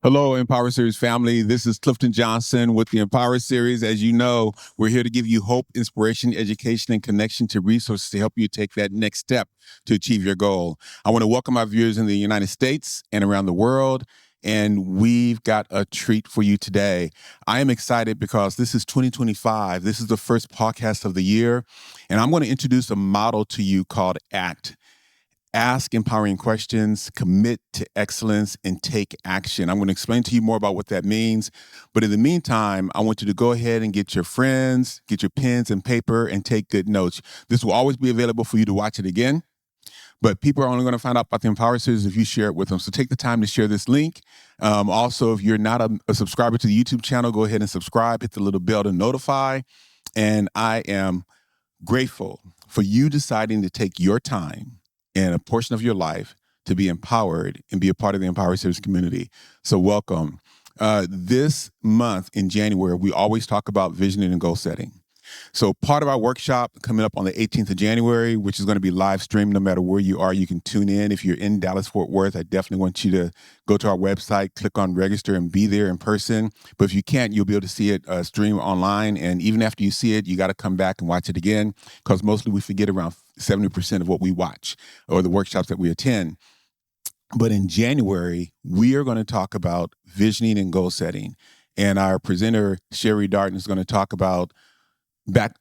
Hello, Empower Series family. This is Clifton Johnson with the Empower Series. As you know, we're here to give you hope, inspiration, education, and connection to resources to help you take that next step to achieve your goal. I want to welcome our viewers in the United States and around the world. And we've got a treat for you today. I am excited because this is 2025. This is the first podcast of the year. And I'm going to introduce a model to you called ACT. Ask empowering questions, commit to excellence, and take action. I'm going to explain to you more about what that means. But in the meantime, I want you to go ahead and get your friends, get your pens and paper, and take good notes. This will always be available for you to watch it again. But people are only going to find out about the Empower Series if you share it with them. So take the time to share this link. Also, if you're not a subscriber to the YouTube channel, go ahead and subscribe, hit the little bell to notify. And I am grateful for you deciding to take your time and a portion of your life to be empowered and be a part of the Empower Series community. So welcome. This month in January, we always talk about visioning and goal setting. So part of our workshop coming up on the 18th of January, which is going to be live streamed no matter where you are, you can tune in. If you're in Dallas-Fort Worth, I definitely want you to go to our website, click on register and be there in person. But if you can't, you'll be able to see it stream online. And even after you see it, you got to come back and watch it again because mostly we forget around 70% of what we watch or the workshops that we attend. But in January, we are going to talk about visioning and goal setting. And our presenter, Sherry Darton, is going to talk about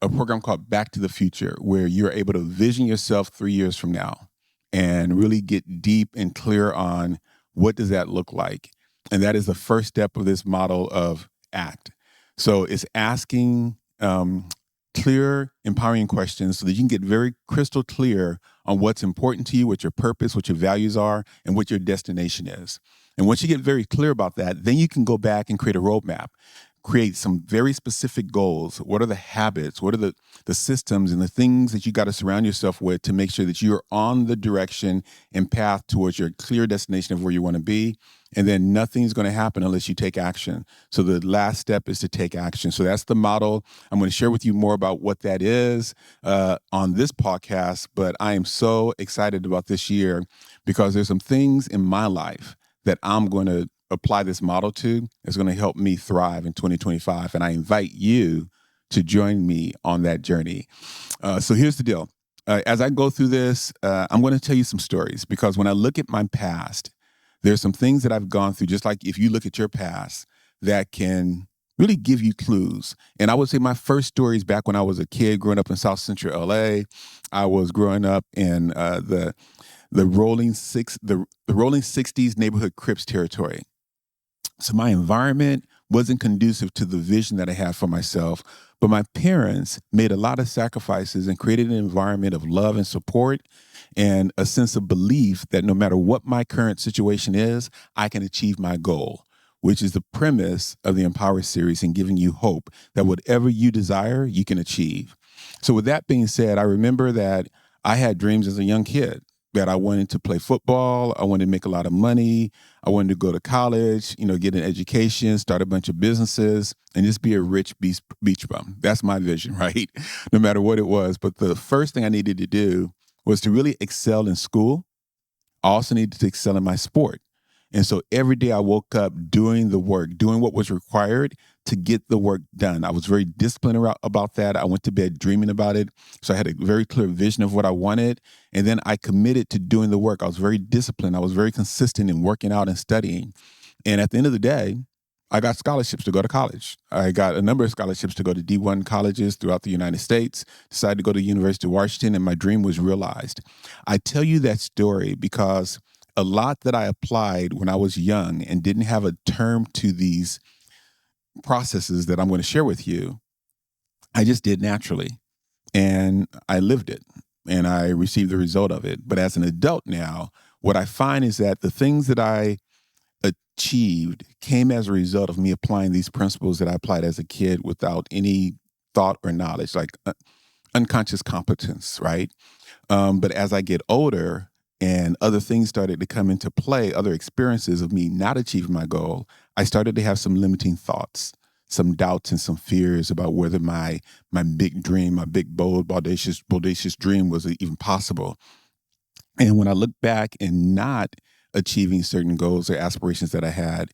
a program called Back to the Future, where you're able to vision yourself 3 years from now and really get deep and clear on what does that look like. And that is the first step of this model of ACT. So it's asking clear, empowering questions so that you can get very crystal clear on what's important to you, what your purpose, what your values are, and what your destination is. And once you get very clear about that, then you can go back and create a roadmap. Create some very specific goals. What are the habits? What are the systems and the things that you got to surround yourself with to make sure that you're on the direction and path towards your clear destination of where you want to be? And then nothing's going to happen unless you take action. So the last step is to take action. So that's the model. I'm going to share with you more about what that is on this podcast. But I am so excited about this year because there's some things in my life that I'm going to apply this model to is going to help me thrive in 2025. And I invite you to join me on that journey. So here's the deal. As I go through this, I'm going to tell you some stories because when I look at my past, there's some things that I've gone through, just like if you look at your past, that can really give you clues. And I would say my first story is back when I was a kid growing up in South Central LA. I was growing up in the Rolling 60s neighborhood Crips territory. So my environment wasn't conducive to the vision that I had for myself, but my parents made a lot of sacrifices and created an environment of love and support and a sense of belief that no matter what my current situation is, I can achieve my goal, which is the premise of the Empower series and giving you hope that whatever you desire, you can achieve. So with that being said, I remember that I had dreams as a young kid that I wanted to play football. I wanted to make a lot of money. I wanted to go to college, get an education, start a bunch of businesses, and just be a rich beach bum. That's my vision, right? No matter what it was. But the first thing I needed to do was to really excel in school. I also needed to excel in my sport. And so every day I woke up doing the work, doing what was required to get the work done. I was very disciplined about that. I went to bed dreaming about it. So I had a very clear vision of what I wanted. And then I committed to doing the work. I was very disciplined. I was very consistent in working out and studying. And at the end of the day, I got scholarships to go to college. I got a number of scholarships to go to D1 colleges throughout the United States, decided to go to the University of Washington, and my dream was realized. I tell you that story because a lot that I applied when I was young and didn't have a term to these processes that I'm going to share with you, I just did naturally. And I lived it and I received the result of it. But as an adult now, what I find is that the things that I achieved came as a result of me applying these principles that I applied as a kid without any thought or knowledge, like unconscious competence, right? But as I get older and other things started to come into play, other experiences of me not achieving my goal, I started to have some limiting thoughts, some doubts and some fears about whether my big dream, my big, bold, bodacious dream was even possible. And when I look back and not achieving certain goals or aspirations that I had,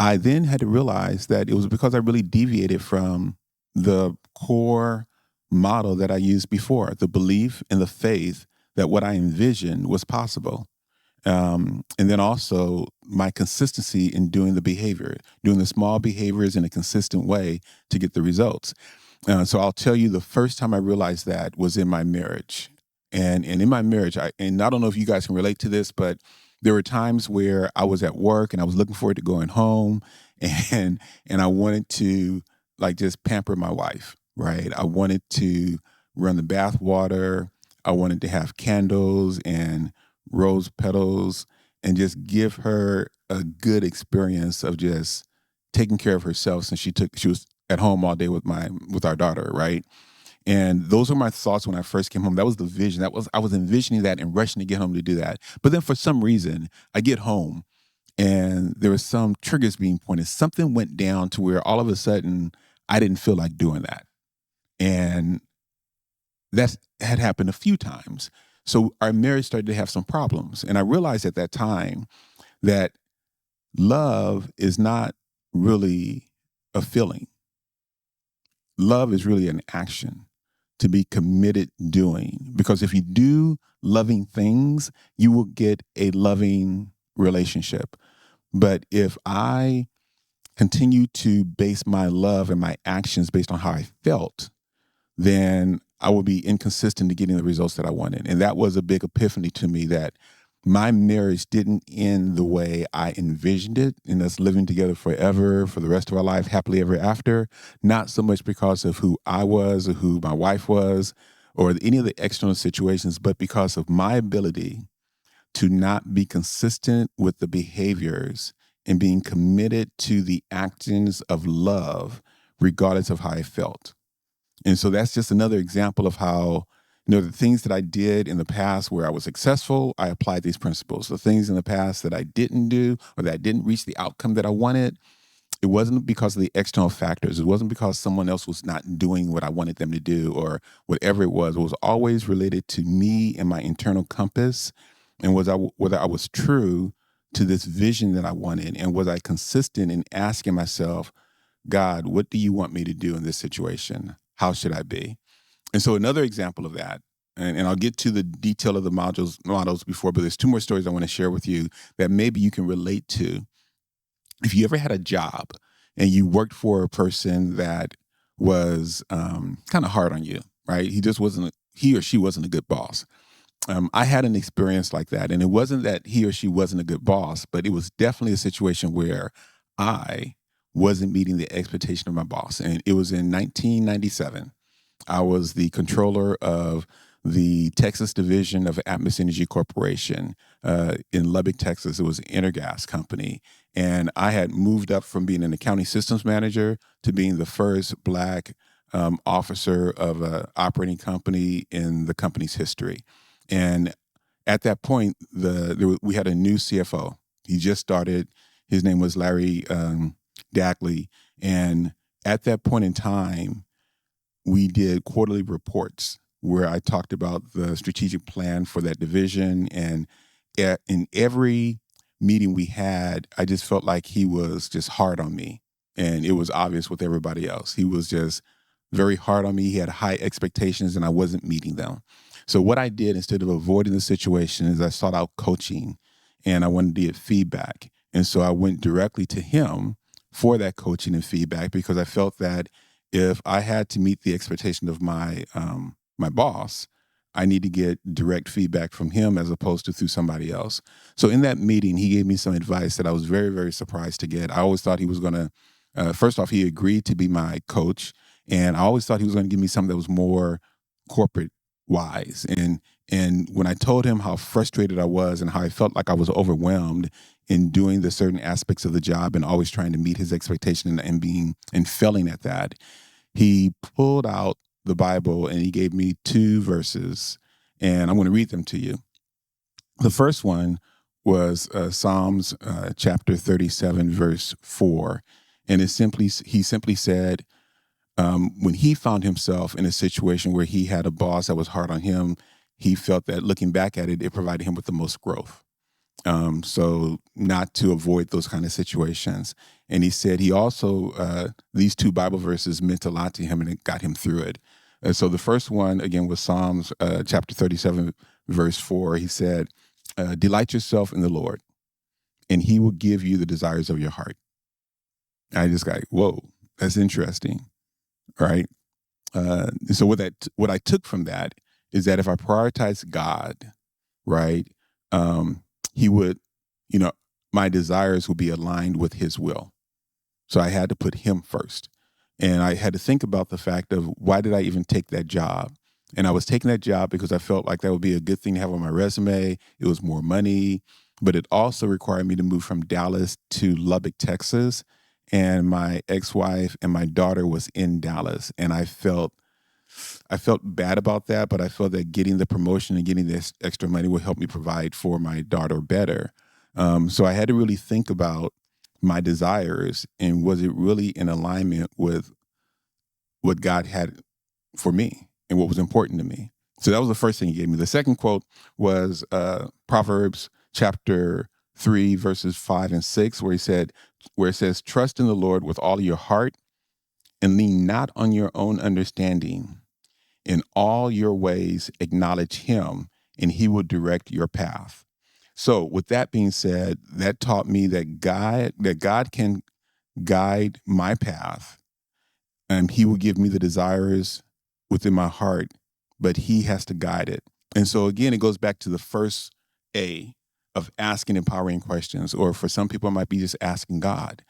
I then had to realize that it was because I really deviated from the core model that I used before, the belief and the faith that what I envisioned was possible. And then also my consistency in doing the behavior, doing the small behaviors in a consistent way to get the results. So I'll tell you, the first time I realized that was in my marriage, and in my marriage, I don't know if you guys can relate to this, but there were times where I was at work and I was looking forward to going home, and I wanted to like just pamper my wife, right? I wanted to run the bath water. I wanted to have candles and rose petals and just give her a good experience of just taking care of herself since she was at home all day with our daughter, right? And those were my thoughts when I first came home. That was the vision. I was envisioning that and rushing to get home to do that. But then for some reason, I get home and there was some triggers being pointed. Something went down to where all of a sudden I didn't feel like doing that. And that had happened a few times. So our marriage started to have some problems. And I realized at that time that love is not really a feeling. Love is really an action to be committed doing. Because if you do loving things, you will get a loving relationship. But if I continue to base my love and my actions based on how I felt, then I will be inconsistent to getting the results that I wanted. And that was a big epiphany to me that my marriage didn't end the way I envisioned it, and us living together forever for the rest of our life, happily ever after, not so much because of who I was or who my wife was or any of the external situations, but because of my ability to not be consistent with the behaviors and being committed to the actions of love, regardless of how I felt. And so that's just another example of how, the things that I did in the past where I was successful, I applied these principles. The things in the past that I didn't do or that I didn't reach the outcome that I wanted, it wasn't because of the external factors. It wasn't because someone else was not doing what I wanted them to do or whatever it was. It was always related to me and my internal compass and whether I was true to this vision that I wanted, and was I consistent in asking myself, God, what do you want me to do in this situation? How should I be? And so another example of that, and I'll get to the detail of the models before, but there's two more stories I want to share with you that maybe you can relate to. If you ever had a job and you worked for a person that was kind of hard on you, right? He or she wasn't a good boss. I had an experience like that, and it wasn't that he or she wasn't a good boss, but it was definitely a situation where I wasn't meeting the expectation of my boss. And it was in 1997. I was the controller of the Texas division of Atmos Energy Corporation in Lubbock, Texas. It was an Intergas company. And I had moved up from being an accounting systems manager to being the first Black officer of an operating company in the company's history. And at that point, we had a new CFO. He just started. His name was Larry Dackley. And at that point in time, we did quarterly reports where I talked about the strategic plan for that division. And in every meeting we had, I just felt like he was just hard on me. And it was obvious with everybody else. He was just very hard on me. He had high expectations and I wasn't meeting them. So what I did instead of avoiding the situation is I sought out coaching and I wanted to get feedback. And so I went directly to him for that coaching and feedback because I felt that if I had to meet the expectation of my boss, I need to get direct feedback from him as opposed to through somebody else. So in that meeting, he gave me some advice that I was very, very surprised to get. I always thought he was going to, first off, he agreed to be my coach. And I always thought he was going to give me something that was more corporate wise. And when I told him how frustrated I was and how I felt like I was overwhelmed in doing the certain aspects of the job and always trying to meet his expectation and failing at that, he pulled out the Bible and he gave me two verses, and I'm going to read them to you. The first one was Psalms chapter 37, verse 4. And he simply said, when he found himself in a situation where he had a boss that was hard on him, he felt that looking back at it, it provided him with the most growth. So not to avoid those kind of situations. And he said he also, these two Bible verses meant a lot to him and it got him through it. So the first one, again, was Psalms chapter 37, verse 4. He said, delight yourself in the Lord, and he will give you the desires of your heart. I just got, whoa, that's interesting, right? So what I took from that is that if I prioritize God, right, he would, you know, my desires would be aligned with his will. So I had to put him first. And I had to think about the fact of why did I even take that job? And I was taking that job because I felt like that would be a good thing to have on my resume. It was more money, but it also required me to move from Dallas to Lubbock, Texas. And my ex-wife and my daughter was in Dallas. And I felt bad about that, but I felt that getting the promotion and getting this extra money would help me provide for my daughter better. So I had to really think about my desires and was it really in alignment with what God had for me and what was important to me. So that was the first thing he gave me. The second quote was Proverbs chapter 3, verses 5 and 6, where it says, trust in the Lord with all your heart and lean not on your own understanding. In all your ways, acknowledge him, and he will direct your path. So, with that being said, that taught me that God can guide my path, and he will give me the desires within my heart, but he has to guide it. And so, again, it goes back to the first A of asking empowering questions, or for some people, it might be just asking God.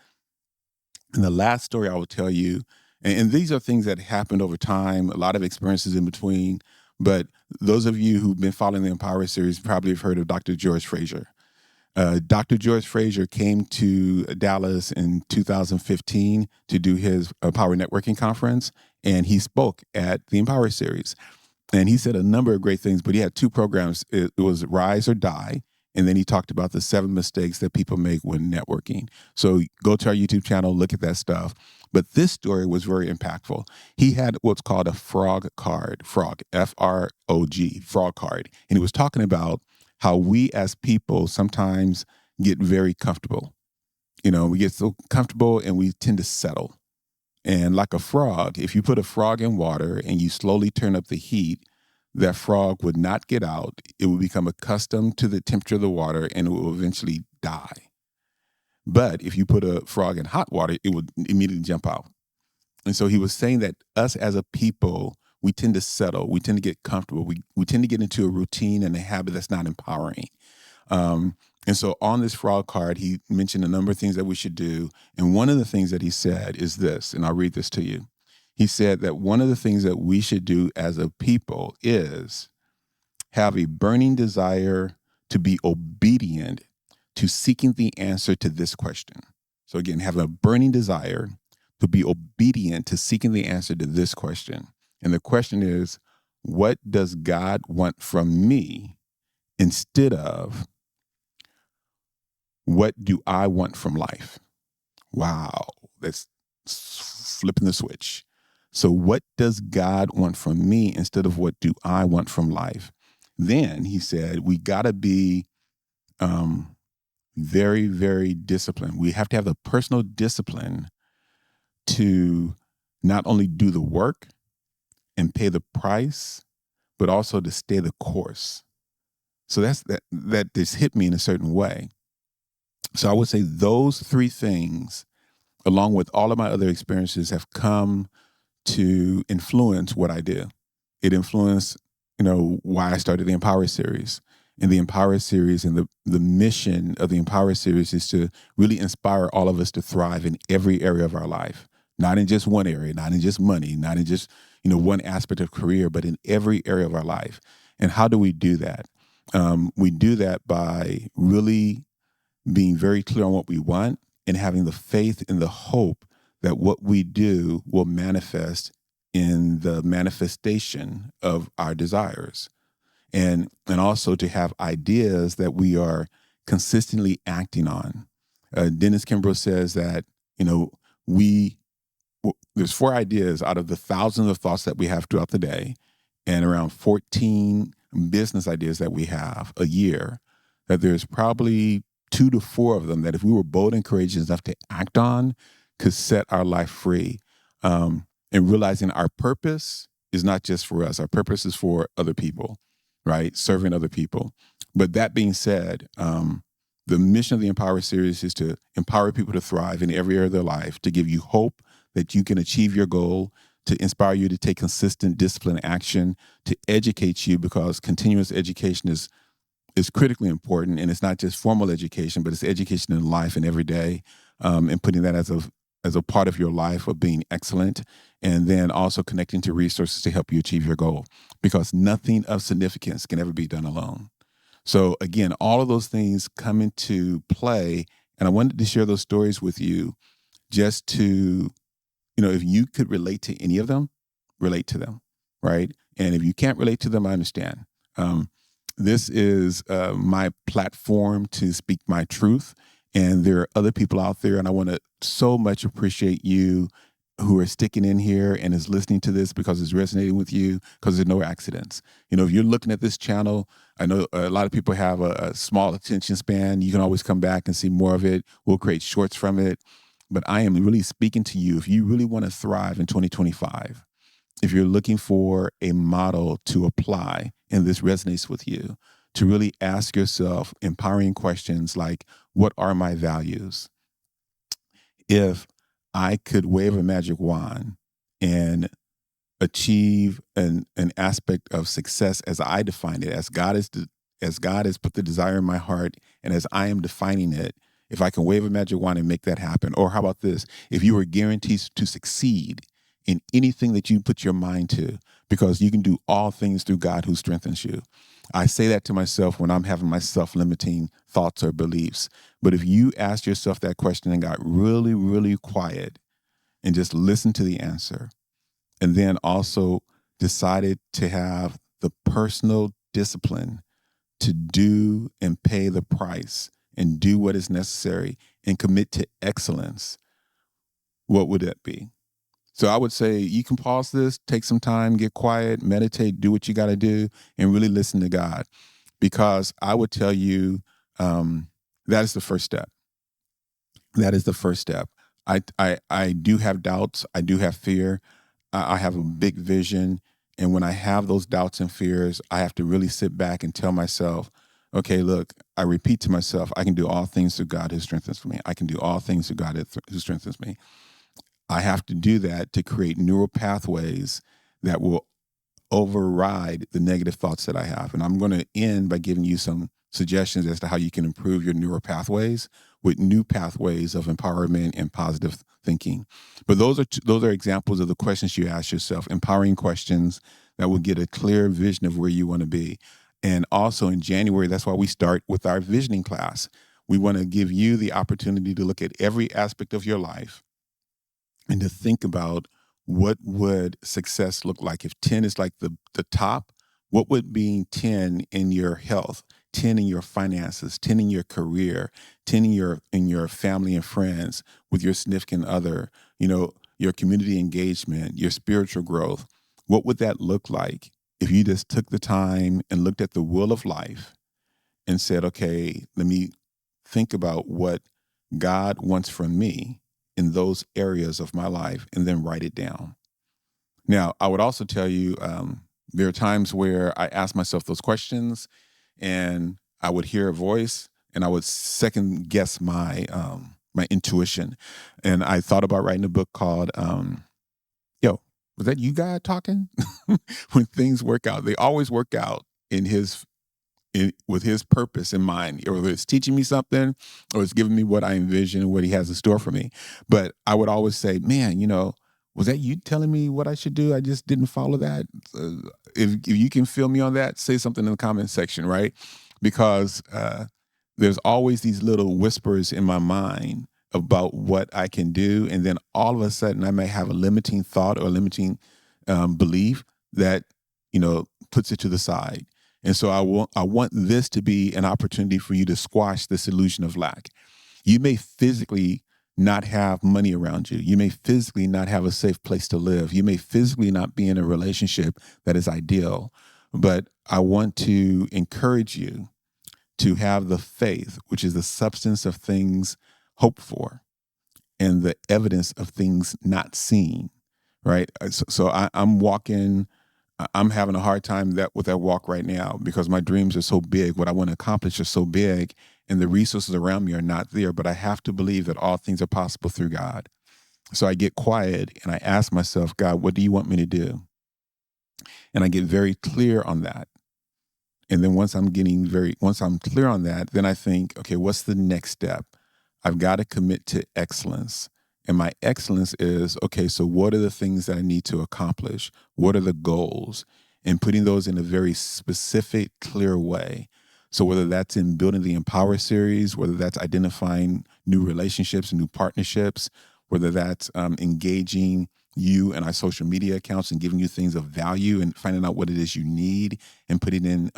And the last story I will tell you, and these are things that happened over time, a lot of experiences in between. But those of you who've been following the Empower series probably have heard of Dr. George Fraser. Dr. George Fraser came to Dallas in 2015 to do his Power Networking Conference, and he spoke at the Empower series. And he said a number of great things, but he had two programs. It was Rise or Die. And then he talked about the 7 mistakes that people make when networking. So go to our YouTube channel, look at that stuff. But this story was very impactful. He had what's called a frog card, frog, Frog, frog card. And he was talking about how we as people sometimes get very comfortable. You know, we get so comfortable and we tend to settle. And like a frog, if you put a frog in water and you slowly turn up the heat, that frog would not get out. It would become accustomed to the temperature of the water and it will eventually die. But if you put a frog in hot water, it would immediately jump out. And so he was saying that us as a people, we tend to settle, we tend to get comfortable, we tend to get into a routine and a habit that's not empowering. And so on this frog card, he mentioned a number of things that we should do. And one of the things that he said is this, and I'll read this to you. He said that one of the things that we should do as a people is have a burning desire to be obedient to seeking the answer to this question. So again, have a burning desire to be obedient to seeking the answer to this question. And the question is, what does God want from me instead of what do I want from life? Wow, that's flipping the switch. So what does God want from me instead of what do I want from life? Then he said, we got to be very, very disciplined. We have to have the personal discipline to not only do the work and pay the price, but also to stay the course. So that just hit me in a certain way. So I would say those 3 things, along with all of my other experiences, have come to influence what I do. It influenced, why I started the Empower series. And the Empower series and the mission of the Empower series is to really inspire all of us to thrive in every area of our life, not in just one area, not in just money, not in just, one aspect of career, but in every area of our life. And how do we do that? We do that by really being very clear on what we want and having the faith and the hope that what we do will manifest in the manifestation of our desires. And also to have ideas that we are consistently acting on. Dennis Kimbrough says that, there's 4 ideas out of the thousands of thoughts that we have throughout the day and around 14 business ideas that we have a year. that there's probably 2 to 4 of them that if we were bold and courageous enough to act on, could set our life free. And realizing our purpose is not just for us. Our purpose is for other people, right? Serving other people. But that being said, the mission of the Empower series is to empower people to thrive in every area of their life, to give you hope that you can achieve your goal, to inspire you to take consistent disciplined action, to educate you, because continuous education is critically important, and it's not just formal education, but it's education in life and every day, and putting that as a part of your life of being excellent, and then also connecting to resources to help you achieve your goal, because nothing of significance can ever be done alone. So again, all of those things come into play, and I wanted to share those stories with you just to, if you could relate to any of them, relate to them, right? And if you can't relate to them, I understand. This is my platform to speak my truth, and there are other people out there, and I want to so much appreciate you who are sticking in here and is listening to this because it's resonating with you, because there's no accidents. If you're looking at this channel, I know a lot of people have a small attention span. You can always come back and see more of it. We'll create shorts from it. But I am really speaking to you if you really want to thrive in 2025, if you're looking for a model to apply and this resonates with you, to really ask yourself empowering questions like, what are my values? If I could wave a magic wand and achieve an aspect of success as I define it, as God has put the desire in my heart, and as I am defining it, if I can wave a magic wand and make that happen. Or how about this? If you were guaranteed to succeed in anything that you put your mind to, because you can do all things through God who strengthens you. I say that to myself when I'm having my self-limiting thoughts or beliefs. But if you ask yourself that question and got really, really quiet and just listen to the answer, and then also decided to have the personal discipline to do and pay the price and do what is necessary and commit to excellence, what would that be? So I would say you can pause this, take some time, get quiet, meditate, do what you got to do, and really listen to God. Because I would tell you that is the first step. That is the first step. I do have doubts. I do have fear. I have a big vision. And when I have those doubts and fears, I have to really sit back and tell myself, okay, look, I repeat to myself, I can do all things through God who strengthens me. I can do all things through God who strengthens me. I have to do that to create neural pathways that will override the negative thoughts that I have. And I'm going to end by giving you some suggestions as to how you can improve your neural pathways with new pathways of empowerment and positive thinking. But those are examples of the questions you ask yourself, empowering questions that will get a clear vision of where you want to be. And also in January, that's why we start with our visioning class. We want to give you the opportunity to look at every aspect of your life and to think about, what would success look like? If 10 is like the top, what would being 10 in your health, 10 in your finances, 10 in your career, 10 in your family and friends, with your significant other, your community engagement, your spiritual growth, what would that look like if you just took the time and looked at the wheel of life and said, okay, let me think about what God wants from me in those areas of my life, and then write it down. Now, I would also tell you, there are times where I ask myself those questions and I would hear a voice and I would second guess my intuition. And I thought about writing a book called, yo, was that you, God, talking? When things work out, they always work out with his purpose in mind, or whether it's teaching me something or it's giving me what I envision and what he has in store for me. But I would always say, man, was that you telling me what I should do? I just didn't follow that. If you can feel me on that, say something in the comment section, right? Because there's always these little whispers in my mind about what I can do. And then all of a sudden I may have a limiting thought or limiting belief that, puts it to the side. And so I want this to be an opportunity for you to squash this illusion of lack. You may physically not have money around you. You may physically not have a safe place to live. You may physically not be in a relationship that is ideal. But I want to encourage you to have the faith, which is the substance of things hoped for and the evidence of things not seen, right? I'm walking, I'm having a hard time with that walk right now because my dreams are so big. What I want to accomplish is so big, and the resources around me are not there. But I have to believe that all things are possible through God. So I get quiet and I ask myself, God, what do you want me to do? And I get very clear on that. And then once I'm clear on that, then I think, okay, what's the next step? I've got to commit to excellence. And my excellence is, okay, so what are the things that I need to accomplish? What are the goals? And putting those in a very specific, clear way. So whether that's in building the Empower series, whether that's identifying new relationships, new partnerships, whether that's engaging you and our social media accounts and giving you things of value and finding out what it is you need and putting in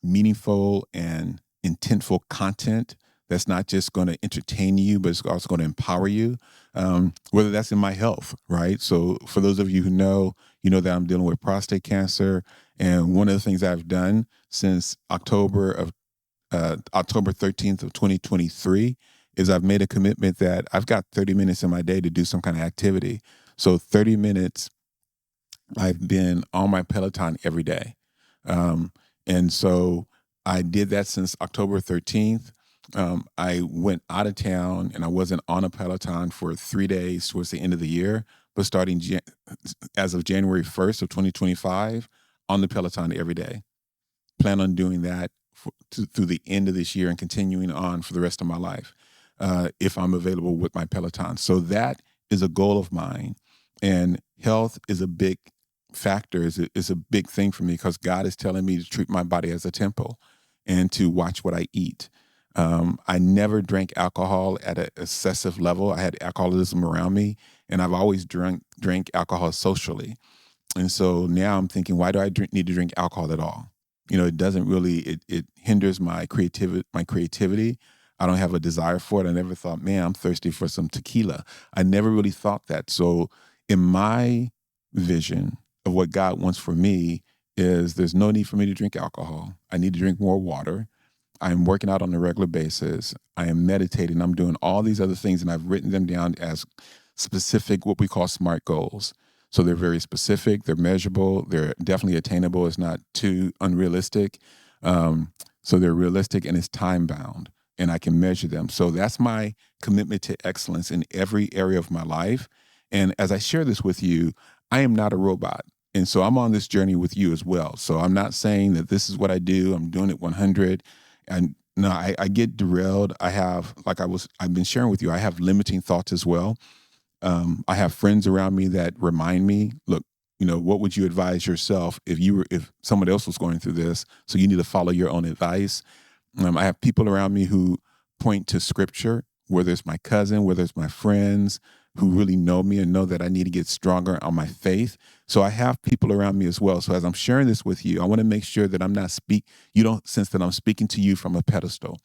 meaningful and intentful content that's not just going to entertain you, but it's also going to empower you, whether that's in my health, right? So for those of you who know, you know that I'm dealing with prostate cancer. And one of the things I've done since October 13th of 2023 is I've made a commitment that I've got 30 minutes in my day to do some kind of activity. So 30 minutes, I've been on my Peloton every day. And so I did that since October 13th. I went out of town and I wasn't on a Peloton for 3 days towards the end of the year, but starting as of January 1st of 2025, on the Peloton every day. Plan on doing that through the end of this year and continuing on for the rest of my life, if I'm available with my Peloton. So that is a goal of mine. And health is a big factor, is a big thing for me because God is telling me to treat my body as a temple and to watch what I eat. I never drank alcohol at an excessive level. I had alcoholism around me, and I've always drank alcohol socially. And so now I'm thinking, why do I need to drink alcohol at all? You know, it doesn't really, it hinders my creativity. I don't have a desire for it. I never thought, man, I'm thirsty for some tequila. I never really thought that. So in my vision of what God wants for me is there's no need for me to drink alcohol. I need to drink more water. I'm working out on a regular basis. I am meditating. I'm doing all these other things, and I've written them down as specific, what we call SMART goals. So they're very specific, they're measurable, they're definitely attainable. It's not too unrealistic. So they're realistic and it's time bound, and I can measure them. So that's my commitment to excellence in every area of my life. And as I share this with you, I am not a robot. And so I'm on this journey with you as well. So I'm not saying that this is what I do. I'm doing it 100. And no, I get derailed. I've been sharing with you, I have limiting thoughts as well. I have friends around me that remind me, look, you know, what would you advise yourself if someone else was going through this? So you need to follow your own advice. I have people around me who point to scripture, whether it's my cousin, whether it's my friends who really know me and know that I need to get stronger on my faith. So I have people around me as well. So as I'm sharing this with you, I want to make sure that you don't sense that I'm speaking to you from a pedestal.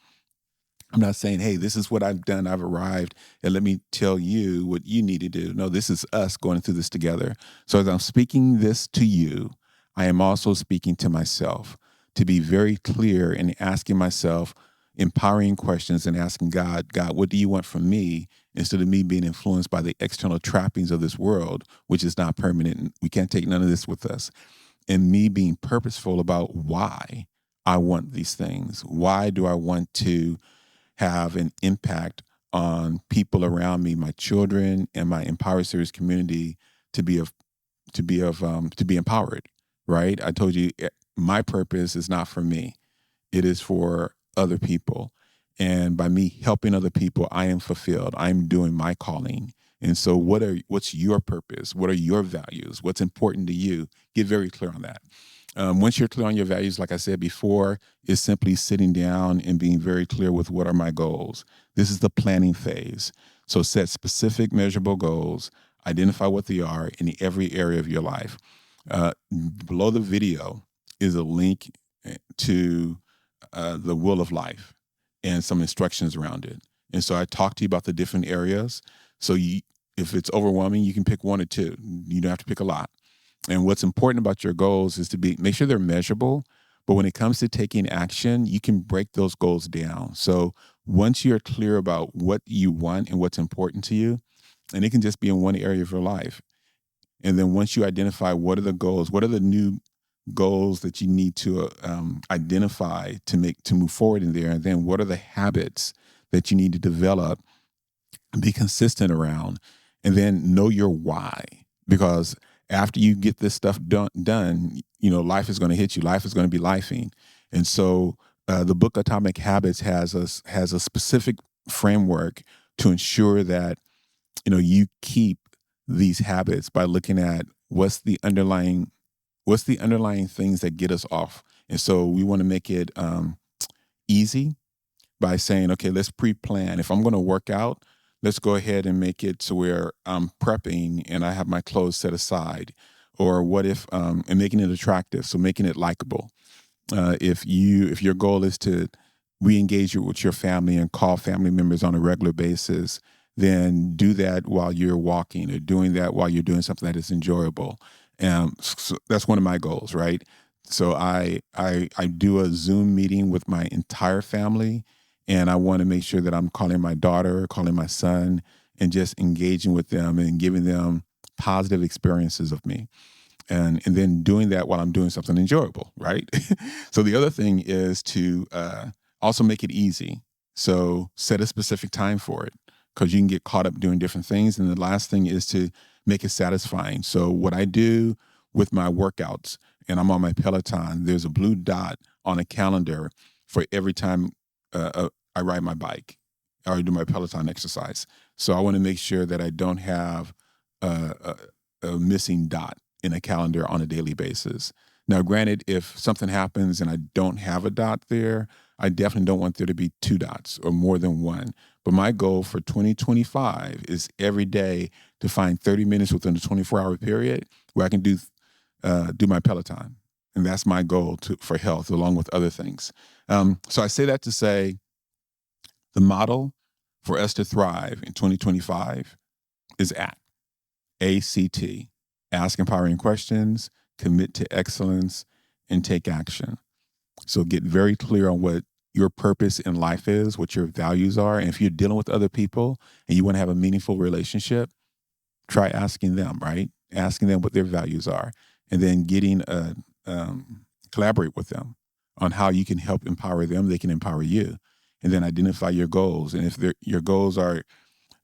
I'm not saying, hey, this is what I've done. I've arrived, and let me tell you what you need to do. No, this is us going through this together. So as I'm speaking this to you, I am also speaking to myself to be very clear and asking myself empowering questions and asking God, what do you want from me? Instead of me being influenced by the external trappings of this world, which is not permanent. We can't take none of this with us. And me being purposeful about why I want these things. Why do I want to have an impact on people around me, my children and my Empower Series community to be empowered, right? I told you my purpose is not for me. It is for other people. And by me helping other people, I am fulfilled. I'm doing my calling. And so what's your purpose? What are your values? What's important to you? Get very clear on that. Once you're clear on your values, like I said before, is simply sitting down and being very clear with what are my goals. This is the planning phase. So set specific, measurable goals, identify what they are in every area of your life. Below the video is a link to the Wheel of Life and some instructions around it. And so I talked to you about the different areas. So if it's overwhelming, you can pick one or two. You don't have to pick a lot. And what's important about your goals is to make sure they're measurable, But when it comes to taking action, you can break those goals down. So once you're clear about what you want and what's important to you, and it can just be in one area of your life. And then once you identify what are the goals, what are the new goals that you need to identify to move forward in there, and then what are the habits that you need to develop and be consistent around, and then know your why. Because after you get this stuff done, life is going to hit you. Life is going to be lifing, and so the book Atomic Habits has a specific framework to ensure that you keep these habits by looking at what's the underlying things that get us off. And so we want to make it easy by saying, okay, let's pre-plan. If I'm going to work out, let's go ahead and make it to where I'm prepping and I have my clothes set aside. Or what if, and making it attractive, so making it likable. If your goal is to re-engage with your family and call family members on a regular basis, then do that while you're walking, or doing that while you're doing something that is enjoyable. So that's one of my goals, right? So I do a Zoom meeting with my entire family, and I want to make sure that I'm calling my daughter, calling my son, and just engaging with them and giving them positive experiences of me. And then doing that while I'm doing something enjoyable, right? So the other thing is to also make it easy. So set a specific time for it, because you can get caught up doing different things. And the last thing is to make it satisfying. So what I do with my workouts, and I'm on my Peloton, there's a blue dot on a calendar for every time I ride my bike or do my Peloton exercise. So I want to make sure that I don't have a missing dot in a calendar on a daily basis. Now, granted, if something happens and I don't have a dot there, I definitely don't want there to be two dots or more than one. But my goal for 2025 is every day to find 30 minutes within a 24-hour period where I can do my Peloton. And that's my goal for health, along with other things. So I say that to say the model for us to thrive in 2025 is ACT. A.C.T. Ask empowering questions, commit to excellence, and take action. So get very clear on what your purpose in life is, what your values are. And if you're dealing with other people and you want to have a meaningful relationship, try asking them, right? Asking them what their values are, and then collaborate with them on how you can help empower them. They can empower you, and then identify your goals. And if your goals are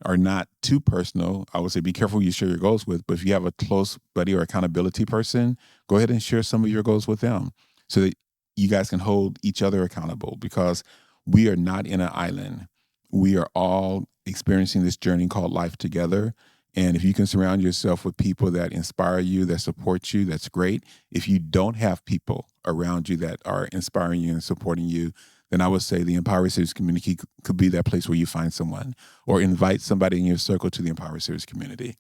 not too personal, I would say be careful who you share your goals with. But if you have a close buddy or accountability person, go ahead and share some of your goals with them so that you guys can hold each other accountable, because we are not in an island. We are all experiencing this journey called life together. And if you can surround yourself with people that inspire you, that support you, that's great. If you don't have people around you that are inspiring you and supporting you, then I would say the Empower Series community could be that place where you find someone, or invite somebody in your circle to the Empower Series community.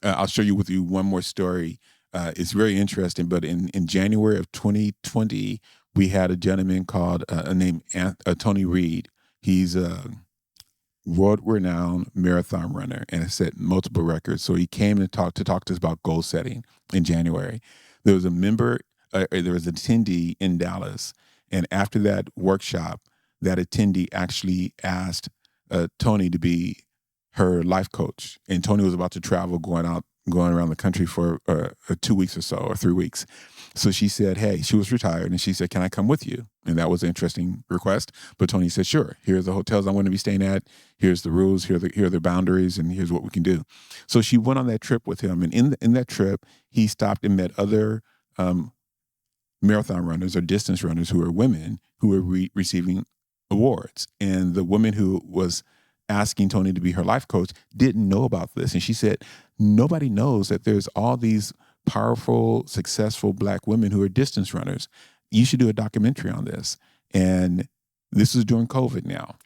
I'll share with you one more story. It's very interesting, but in January of 2020, we had a gentleman called named Tony Reed. He's a world-renowned marathon runner and has set multiple records. So he came to talk to us about goal setting in January. There was an attendee in Dallas, and after that workshop, that attendee actually asked Tony to be her life coach. And Tony was about to travel, going around the country for 2 weeks or so, or 3 weeks. So she said, hey, she was retired, and she said, can I come with you? And that was an interesting request. But Tony said, sure, here's the hotels I'm going to be staying at. Here's the rules, here are the boundaries, and here's what we can do. So she went on that trip with him. And in that trip, he stopped and met other marathon runners or distance runners who are women who were receiving awards. And the woman who was asking Tony to be her life coach didn't know about this. And she said, nobody knows that there's all these powerful, successful Black women who are distance runners. You should do a documentary on this. And this is during COVID now.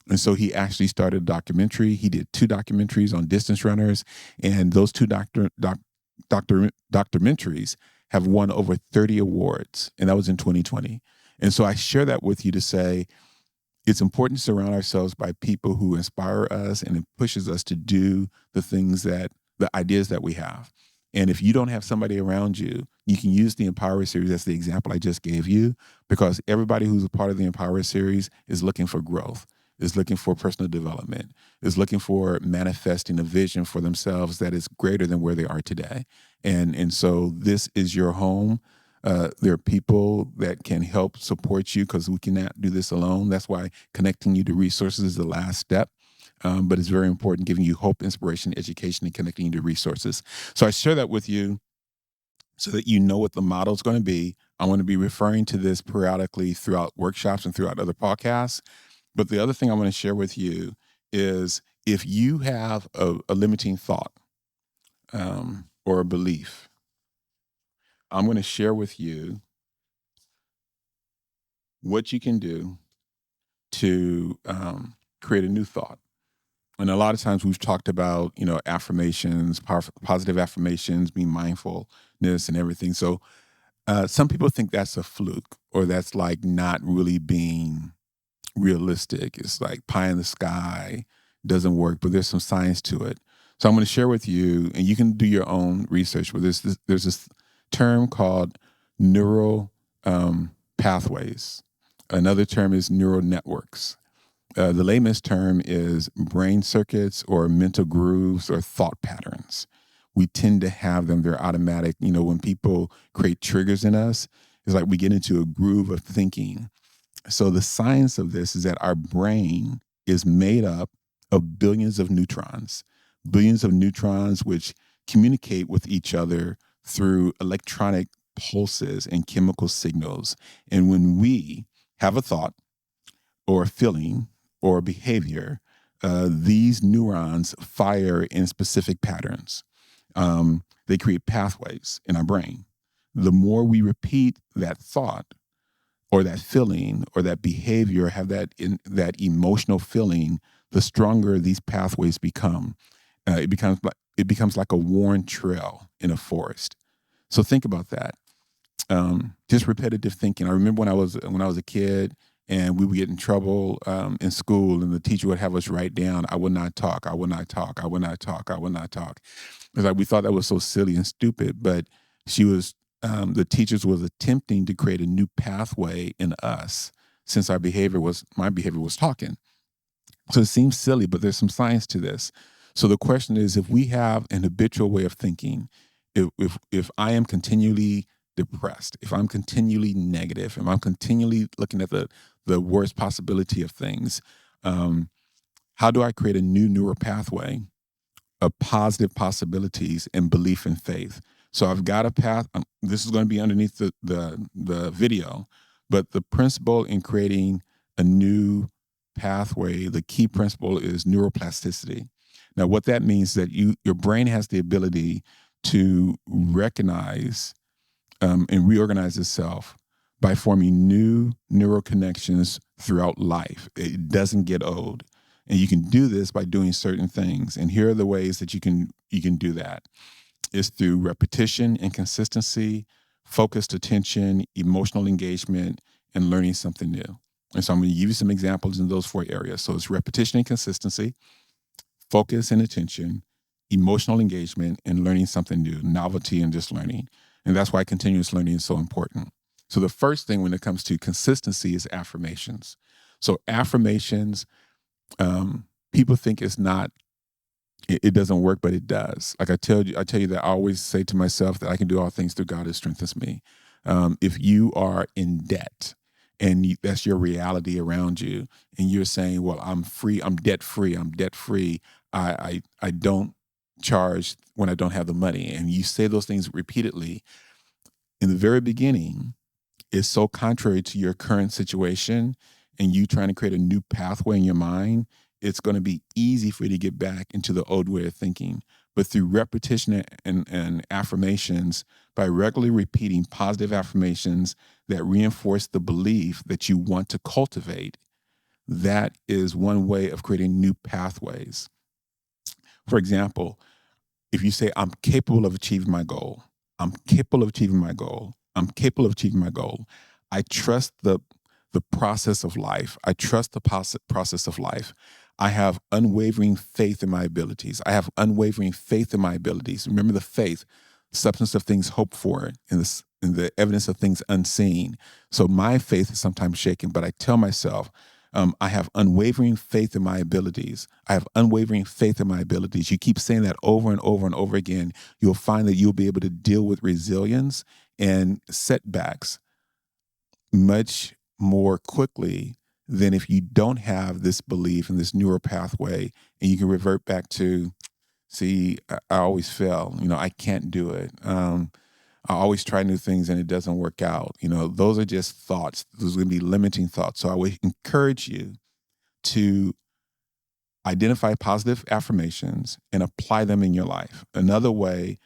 And so he actually started a documentary. He did 2 documentaries on distance runners. And those 2 documentaries have won over 30 awards. And that was in 2020. And so I share that with you to say, it's important to surround ourselves by people who inspire us, and it pushes us to do the ideas that we have. And if you don't have somebody around you, you can use the Empower series as the example I just gave you, because everybody who's a part of the Empower series is looking for growth, is looking for personal development, is looking for manifesting a vision for themselves that is greater than where they are today. And so this is your home. There are people that can help support you, because we cannot do this alone. That's why connecting you to resources is the last step. But it's very important, giving you hope, inspiration, education, and connecting you to resources. So I share that with you so that you know what the model is going to be. I want to be referring to this periodically throughout workshops and throughout other podcasts. But the other thing I want to share with you is, if you have a limiting thought or a belief, I'm going to share with you what you can do to create a new thought. And a lot of times we've talked about, affirmations, positive affirmations, being mindfulness and everything. So some people think that's a fluke, or that's like not really being realistic. It's like pie in the sky, doesn't work, but there's some science to it. So I'm going to share with you, and you can do your own research. But there's this term called neural pathways. Another term is neural networks. The layman's term is brain circuits or mental grooves or thought patterns. We tend to have them. They're automatic. When people create triggers in us, it's like we get into a groove of thinking. So the science of this is that our brain is made up of billions of neutrons which communicate with each other through electronic pulses and chemical signals. And when we have a thought or a feeling or a behavior, these neurons fire in specific patterns. They create pathways in our brain. The more we repeat that thought or that feeling or that behavior, have that emotional feeling, the stronger these pathways become. It becomes like a worn trail in a forest. So think about that. Just repetitive thinking. I remember when I was a kid, and we would get in trouble in school, and the teacher would have us write down, "I will not talk. I will not talk. I will not talk. I will not talk." It's like we thought that was so silly and stupid, but the teachers was attempting to create a new pathway in us, since my behavior was talking. So it seems silly, but there's some science to this. So the question is, if we have an habitual way of thinking, if I am continually depressed, if I'm continually negative, if I'm continually looking at the worst possibility of things, how do I create a new neural pathway of positive possibilities and belief and faith? So I've got a path. This is going to be underneath the video, but the principle in creating a new pathway, the key principle is neuroplasticity. Now, what that means is that your brain has the ability to recognize and reorganize itself by forming new neural connections throughout life. It doesn't get old. And you can do this by doing certain things. And here are the ways that you can do that. It's through repetition and consistency, focused attention, emotional engagement, and learning something new. And so I'm going to give you some examples in those 4 areas. So it's repetition and consistency, focus and attention, emotional engagement, and learning something new, novelty and just learning. And that's why continuous learning is so important. So the first thing when it comes to consistency is affirmations. So affirmations, people think it doesn't work, but it does. Like I tell you that I always say to myself that I can do all things through God who strengthens me. If you are in debt and that's your reality around you, and you're saying, well, I'm free, I'm debt free, I don't charge when I don't have the money. And you say those things repeatedly. In the very beginning, it's so contrary to your current situation, and you trying to create a new pathway in your mind, it's going to be easy for you to get back into the old way of thinking. But through repetition and affirmations, by regularly repeating positive affirmations that reinforce the belief that you want to cultivate, that is one way of creating new pathways. For example, if you say, I'm capable of achieving my goal, I'm capable of achieving my goal, I'm capable of achieving my goal, I trust the process of life. I trust the process of life. I have unwavering faith in my abilities. I have unwavering faith in my abilities. Remember the faith. substance of things hoped for, and the evidence of things unseen. So my faith is sometimes shaken, but I tell myself, I have unwavering faith in my abilities. I have unwavering faith in my abilities. You keep saying that over and over and over again, you'll find that you'll be able to deal with resilience and setbacks much more quickly than if you don't have this belief in this neural pathway, and you can revert back to, see, I always fail. I can't do it. I always try new things and it doesn't work out. Those are just thoughts. Those are going to be limiting thoughts. So I would encourage you to identify positive affirmations and apply them in your life. Another way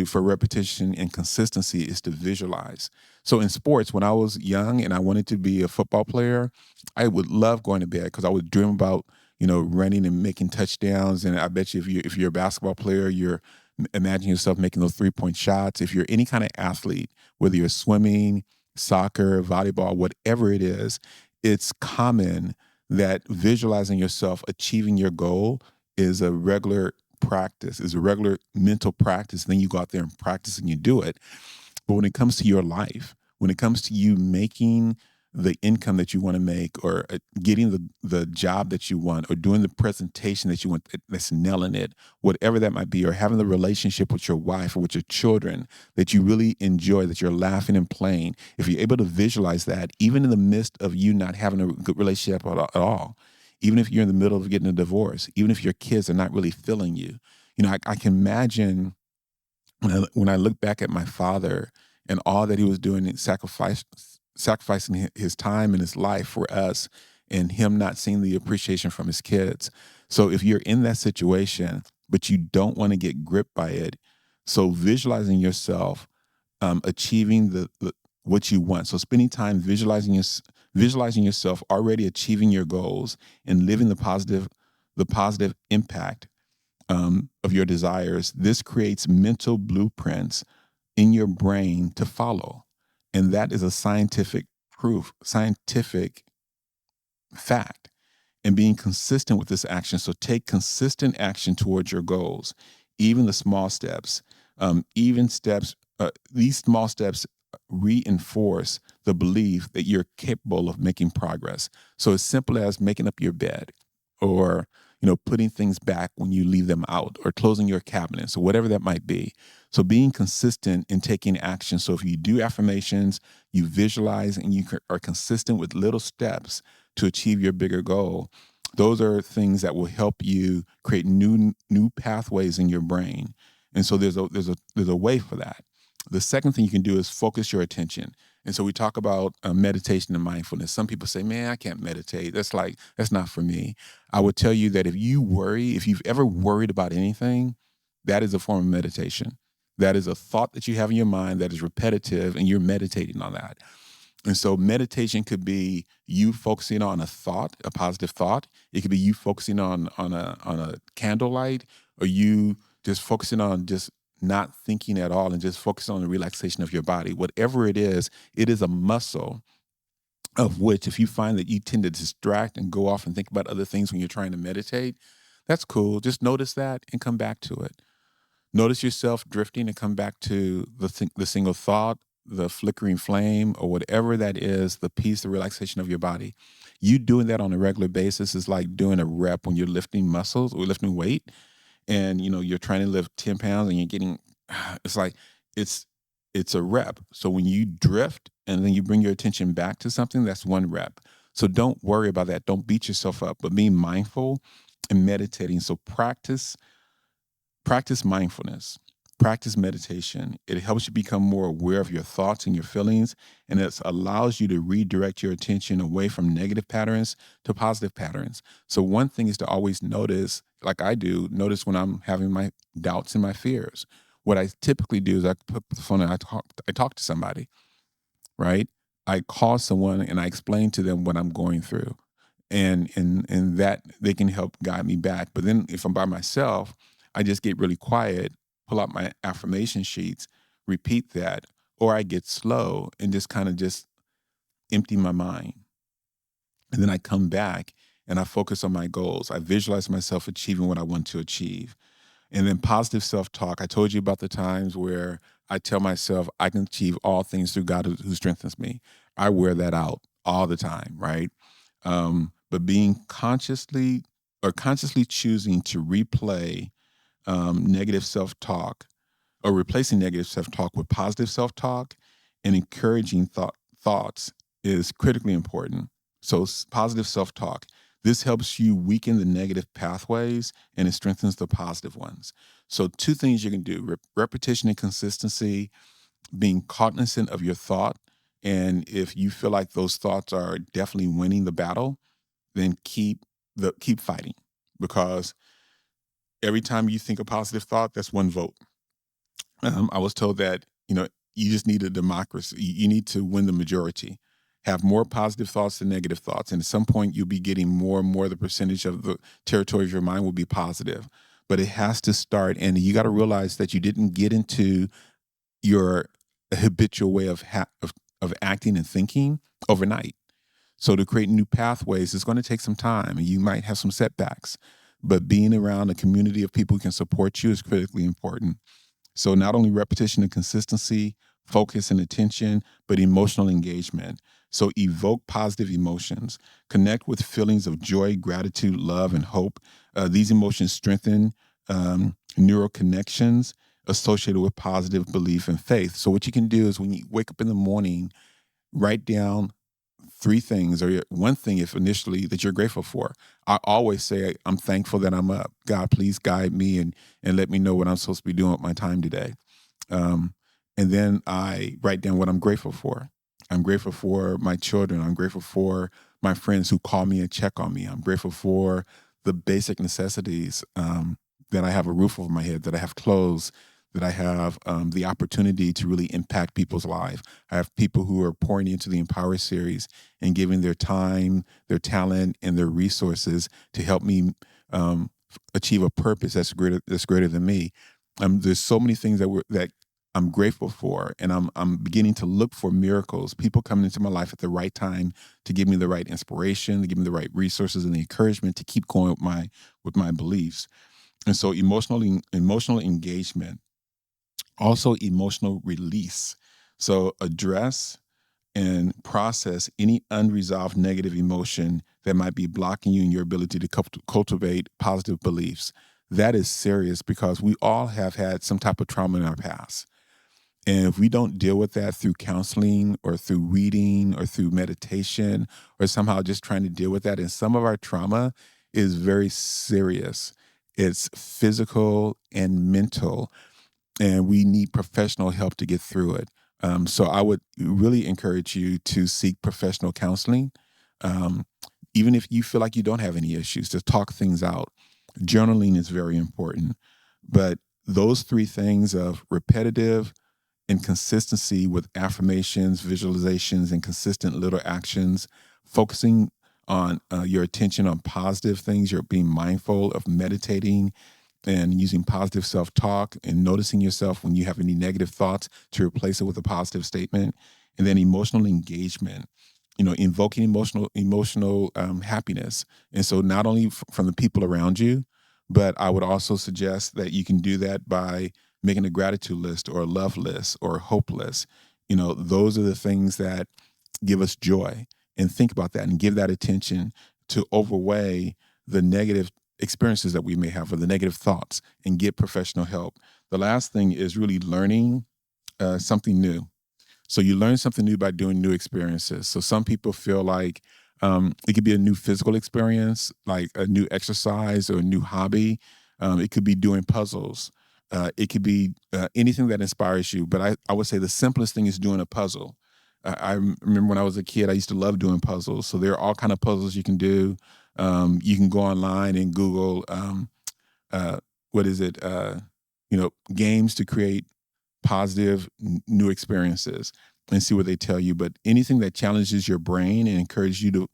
for repetition and consistency is to visualize. So in sports, when I was young and I wanted to be a football player, I would love going to bed because I would dream about running and making touchdowns. And I bet you if you're a basketball player, you're imagining yourself making those 3-point shots. If you're any kind of athlete, whether you're swimming, soccer, volleyball, whatever it is, it's common that visualizing yourself achieving your goal is a regular practice, is a regular mental practice. Then you go out there and practice and you do it. But when it comes to your life, when it comes to you making the income that you want to make, or getting the job that you want, or doing the presentation that you want that's nailing it, whatever that might be, or having the relationship with your wife or with your children that you really enjoy, that you're laughing and playing, if you're able to visualize that, even in the midst of you not having a good relationship at all, even if you're in the middle of getting a divorce, even if your kids are not really feeling you, I can imagine when I look back at my father and all that he was doing in sacrificing his time and his life for us, and him not seeing the appreciation from his kids. So if you're in that situation, but you don't want to get gripped by it, so visualizing yourself achieving what you want. So spending time visualizing yourself already achieving your goals and living the positive impact of your desires. This creates mental blueprints in your brain to follow. And that is a scientific fact. And being consistent with this action. So take consistent action towards your goals, even the small steps. These small steps reinforce the belief that you're capable of making progress. So as simple as making up your bed, or putting things back when you leave them out, or closing your cabinets, or whatever that might be. So being consistent in taking action. So if you do affirmations, you visualize, and you are consistent with little steps to achieve your bigger goal, those are things that will help you create new pathways in your brain. And so there's a way for that. The second thing you can do is focus your attention. And so we talk about meditation and mindfulness. Some people say, man, I can't meditate. That's not for me. I would tell you that if you've ever worried about anything, that is a form of meditation. That is a thought that you have in your mind that is repetitive, and you're meditating on that. And so meditation could be you focusing on a thought, a positive thought. It could be you focusing on a candlelight, or you just focusing on just not thinking at all and just focusing on the relaxation of your body. Whatever it is a muscle of which, if you find that you tend to distract and go off and think about other things when you're trying to meditate, that's cool. Just notice that and come back to it. Notice yourself drifting and come back to the single thought, the flickering flame, or whatever that is, the peace, the relaxation of your body. You doing that on a regular basis is like doing a rep when you're lifting muscles or lifting weight, and you're trying to lift 10 pounds and you're getting, it's like, it's a rep. So when you drift and then you bring your attention back to something, that's one rep. So don't worry about that. Don't beat yourself up, but being mindful and meditating. So practice mindfulness, practice meditation. It helps you become more aware of your thoughts and your feelings, and it allows you to redirect your attention away from negative patterns to positive patterns. So one thing is to always notice, like I do, notice when I'm having my doubts and my fears. What I typically do is I put the phone and I talk to somebody, right? I call someone and I explain to them what I'm going through, and that they can help guide me back. But then if I'm by myself, I just get really quiet, pull out my affirmation sheets, repeat that, or I get slow and just kind of just empty my mind. And then I come back and I focus on my goals. I visualize myself achieving what I want to achieve. And then positive self-talk. I told you about the times where I tell myself I can achieve all things through God who strengthens me. I wear that out all the time, right? But being consciously choosing to replay negative self-talk, or replacing negative self-talk with positive self-talk and encouraging thoughts is critically important. So positive self-talk, this helps you weaken the negative pathways and it strengthens the positive ones. So two things you can do: repetition and consistency, being cognizant of your thought. And if you feel like those thoughts are definitely winning the battle, then keep fighting, because every time you think a positive thought, that's one vote. I was told that, you just need a democracy. You need to win the majority. Have more positive thoughts than negative thoughts. And at some point, you'll be getting more and more, the percentage of the territory of your mind will be positive. But it has to start. And you got to realize that you didn't get into your habitual way of acting and thinking overnight. So to create new pathways, it's going to take some time and you might have some setbacks. But being around a community of people who can support you is critically important. So not only repetition and consistency, focus and attention, but emotional engagement. So evoke positive emotions, connect with feelings of joy, gratitude, love, and hope. These emotions strengthen neural connections associated with positive belief and faith. So what you can do is when you wake up in the morning, write down three things or one thing, if initially, that you're grateful for. I always say, I'm thankful that I'm up. God, please guide me and let me know what I'm supposed to be doing with my time today. Um, and then I write down what I'm grateful for. I'm grateful for my children. I'm grateful for my friends who call me and check on me. I'm grateful for the basic necessities, that I have a roof over my head, that I have clothes, that I have the opportunity to really impact people's lives. I have people who are pouring into the Empower series and giving their time, their talent, and their resources to help me achieve a purpose that's greater than me. There's so many things that I'm grateful for, and I'm beginning to look for miracles. People coming into my life at the right time to give me the right inspiration, to give me the right resources and the encouragement to keep going with my beliefs. And so emotional engagement, also emotional release. So address and process any unresolved negative emotion that might be blocking you in your ability to cultivate positive beliefs. That is serious because we all have had some type of trauma in our past. And if we don't deal with that through counseling or through reading or through meditation or somehow just trying to deal with that, and some of our trauma is very serious. It's physical and mental, and we need professional help to get through it. So I would really encourage you to seek professional counseling, um, even if you feel like you don't have any issues, to talk things out. Journaling is very important, but those three things of repetitive and consistency with affirmations, visualizations, and consistent little actions, focusing on your attention on positive things, you're being mindful of meditating and using positive self-talk and noticing yourself when you have any negative thoughts to replace it with a positive statement. And then emotional engagement, invoking emotional happiness. And so not only from the people around you, but I would also suggest that you can do that by making a gratitude list or a love list or a hope list. Those are the things that give us joy. And think about that and give that attention to overweigh the negative experiences that we may have or the negative thoughts, and get professional help. The last thing is really learning something new. So you learn something new by doing new experiences. So some people feel like it could be a new physical experience, like a new exercise or a new hobby. It could be doing puzzles. It could be anything that inspires you. But I would say the simplest thing is doing a puzzle. I remember when I was a kid, I used to love doing puzzles. So there are all kind of puzzles you can do. You can go online and Google what is it? Games to create positive new experiences and see what they tell you. But anything that challenges your brain and encourages you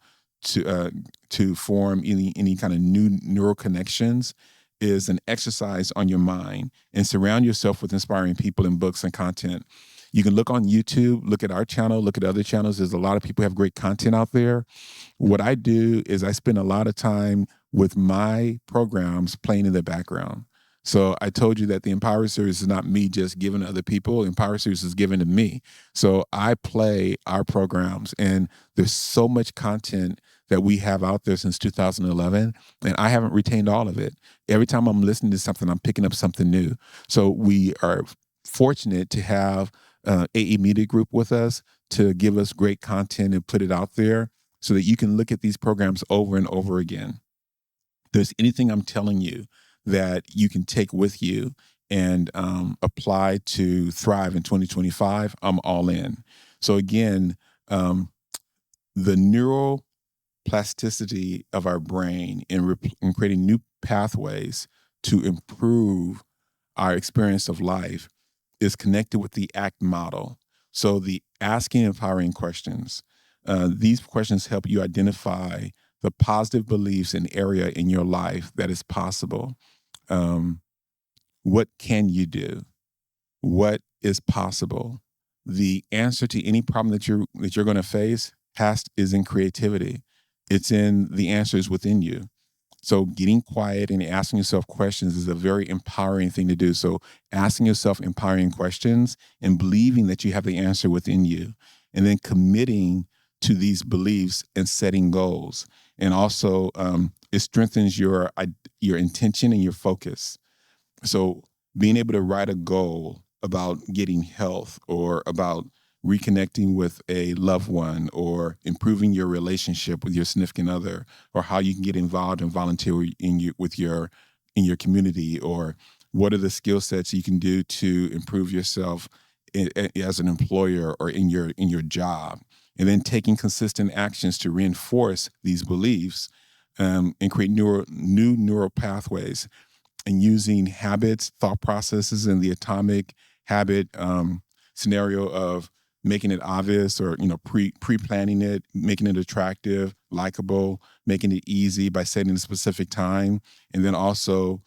to form any kind of new neural connections is an exercise on your mind. And surround yourself with inspiring people and books and content. You can look on YouTube, look at our channel, look at other channels. There's a lot of people who have great content out there. What I do is I spend a lot of time with my programs playing in the background. So I told you that the Empower Series is not me just giving to other people. The Empower Series is given to me. So I play our programs, and there's so much content that we have out there since 2011, and I haven't retained all of it. Every time I'm listening to something, I'm picking up something new. So we are fortunate to have AE Media Group with us to give us great content and put it out there so that you can look at these programs over and over again. There's anything I'm telling you that you can take with you and apply to thrive in 2025, I'm all in. So again, um, the neuroplasticity of our brain in creating new pathways to improve our experience of life is connected with the ACT model. So the asking empowering questions, these questions help you identify the positive beliefs and area in your life that is possible. Um, what can you do? What is possible? The answer to any problem that you're going to face is in creativity. It's in the answers within you. So getting quiet and asking yourself questions is a very empowering thing to do. So asking yourself empowering questions and believing that you have the answer within you, and then committing to these beliefs and setting goals. And also, it strengthens your intention and your focus. So being able to write a goal about getting health or about reconnecting with a loved one or improving your relationship with your significant other, or how you can get involved and volunteer in your community, or what are the skill sets you can do to improve yourself as an employer or in your job, and then taking consistent actions to reinforce these beliefs, and create new neural pathways, and using habits, thought processes, and the atomic habit scenario of making it obvious, or pre-planning it, making it attractive, likable, making it easy by setting a specific time, and then also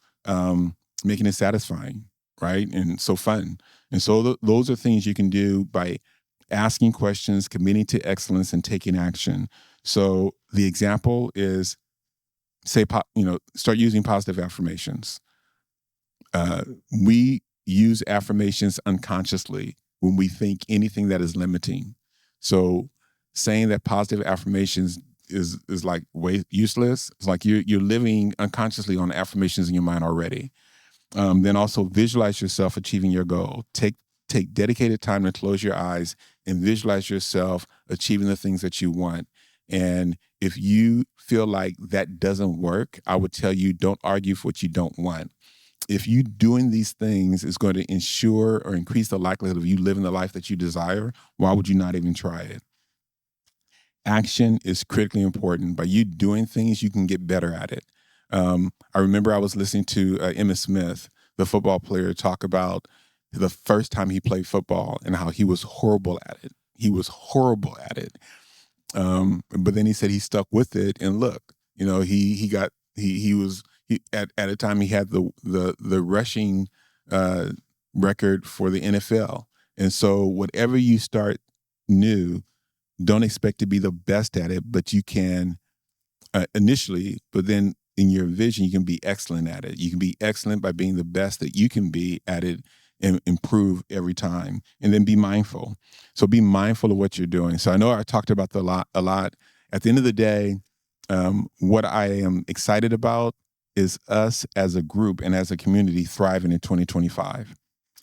making it satisfying, right? And so fun. And so those are things you can do by asking questions, committing to excellence, and taking action. So the example is, start using positive affirmations. We use affirmations unconsciously when we think anything that is limiting. So saying that positive affirmations is like way useless. It's like you're living unconsciously on affirmations in your mind already. Then also visualize yourself achieving your goal. Take dedicated time to close your eyes and visualize yourself achieving the things that you want. And if you feel like that doesn't work, I would tell you, don't argue for what you don't want. If you doing these things is going to ensure or increase the likelihood of you living the life that you desire, why would you not even try it? Action is critically important. By you doing things, you can get better at it. I remember I was listening to Emmitt Smith, the football player, talk about the first time he played football and how he was horrible at it. He was horrible at it. But then he said he stuck with it, and look, he was at a time he had the rushing record for the NFL. And so whatever you start new, don't expect to be the best at it, but you can initially, but then in your vision, you can be excellent at it. You can be excellent by being the best that you can be at it and improve every time. And then be mindful. So be mindful of what you're doing. So I know I talked about a lot. At the end of the day, what I am excited about is us as a group and as a community thriving in 2025.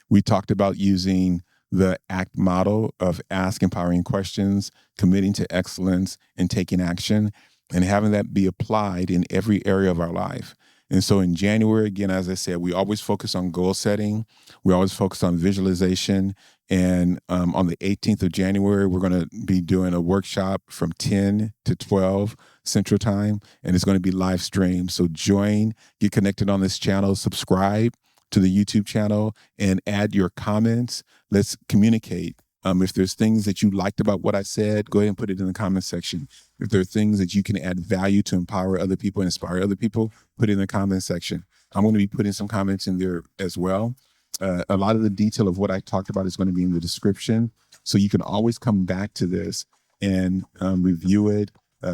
We talked about using the ACT model of ask empowering questions, committing to excellence, and taking action, and having that be applied in every area of our life. And so in January, again, as I said, we always focus on goal setting. We always focus on visualization. And on the 18th of January, we're going to be doing a workshop from 10 to 12 Central Time, and it's going to be live streamed. So join, get connected on this channel, subscribe to the YouTube channel, and add your comments. Let's communicate. If there's things that you liked about what I said, go ahead and put it in the comment section. If there are things that you can add value to empower other people and inspire other people, put it in the comment section. I'm going to be putting some comments in there as well. A lot of the detail of what I talked about is going to be in the description. So you can always come back to this and review it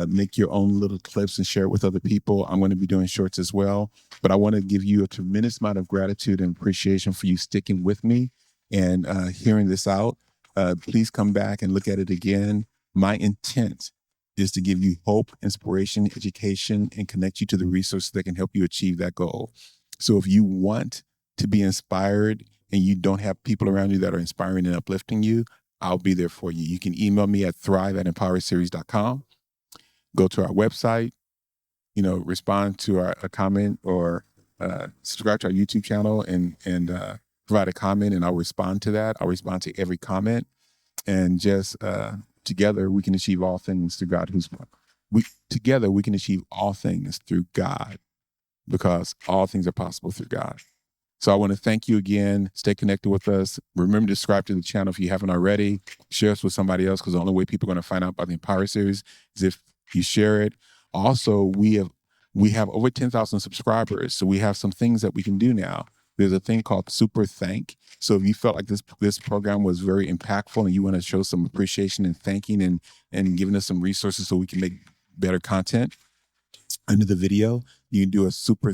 make your own little clips and share it with other people. I'm going to be doing shorts as well, but I want to give you a tremendous amount of gratitude and appreciation for you sticking with me and hearing this out. Please come back and look at it again. My intent is to give you hope, inspiration, education, and connect you to the resources that can help you achieve that goal. So if you want to be inspired and you don't have people around you that are inspiring and uplifting you, I'll be there for you. You can email me at thrive@empowerseries.com. Go to our website, respond to a comment or subscribe to our YouTube channel and provide a comment, and I'll respond to that. I'll respond to every comment, and just together we can achieve all things through God. Together we can achieve all things through God, because all things are possible through God. So I want to thank you again. Stay connected with us. Remember to subscribe to the channel if you haven't already. Share us with somebody else, because the only way people are going to find out about the Empower Series is if you share it. Also, we have over 10,000 subscribers, so we have some things that we can do now. There's a thing called Super Thank. So if you felt like this program was very impactful and you want to show some appreciation and thanking and giving us some resources so we can make better content under the video, you can do a super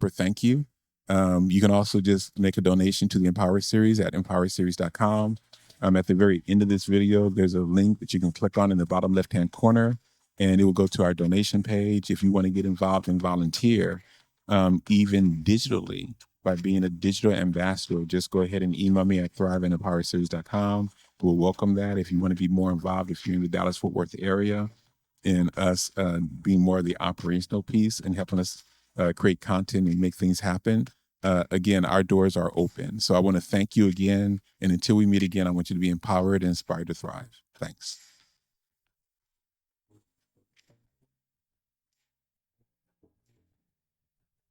thank you. You can also just make a donation to the Empower Series at empowerseries.com. At the very end of this video, there's a link that you can click on in the bottom left-hand corner, and it will go to our donation page. If you want to get involved and volunteer, even digitally, by being a digital ambassador, just go ahead and email me at thrive@empowerseries.com. We'll welcome that. If you want to be more involved, if you're in the Dallas-Fort Worth area, and us being more of the operational piece and helping us create content and make things happen, again, our doors are open. So I want to thank you again. And until we meet again, I want you to be empowered and inspired to thrive. Thanks.